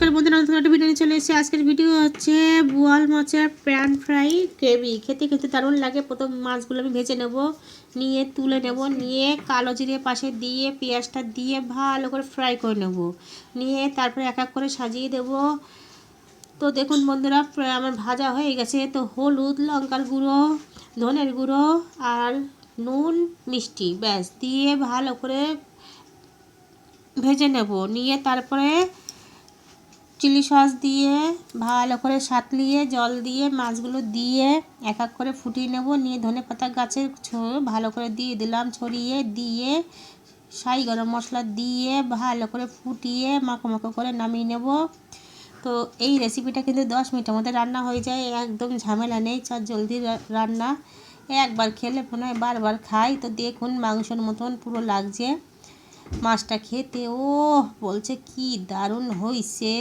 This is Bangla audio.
নমস্কার বন্ধুরা, নতুন একটা ভিডিও নিয়ে চলে এসেছি। আজকের ভিডিও হচ্ছে বোয়াল মাছের প্যান ফ্রাই গ্রেভি। খেতে খেতে দারুণ লাগে। প্রথম মাছগুলো আমি ভেজে নেব, নিয়ে তুলে নেব, নিয়ে কালো জিরে পাশে দিয়ে পেঁয়াজটা দিয়ে ভালো করে ফ্রাই করে নেব, নিয়ে তারপরে এক এক করে সাজিয়ে দেব। তো দেখুন বন্ধুরা, আমার ভাজা হয়ে গেছে। তো হলুদ, লঙ্কার গুঁড়ো, ধনের গুঁড়ো আর নুন, মিষ্টি ব্যাস দিয়ে ভালো করে ভেজে নেব, নিয়ে তারপরে চিলি সস দিয়ে ভালো করে সাঁতলিয়ে জল দিয়ে মাছগুলো দিয়ে এক এক করে ফুটিয়ে নেব, নিয়ে ধনেপাতা গাছের ভালো করে দিয়ে দিলাম, ছড়িয়ে দিয়ে শাহি গরম মশলা দিয়ে ভালো করে ফুটিয়ে মাখো মাখো করে নামিয়ে নেব। তো এই রেসিপিটা কিন্তু 10 মিনিটের মধ্যে রান্না হয়ে যায়, একদম ঝামেলা নেই, চার জলদি রান্না। একবার খেলে মনে হয় বারবার খাই। তো দেখুন মাংসের মতন পুরো লাগছে মাছটা খেতে, ও বলছে কি দারুণ হয়েছে।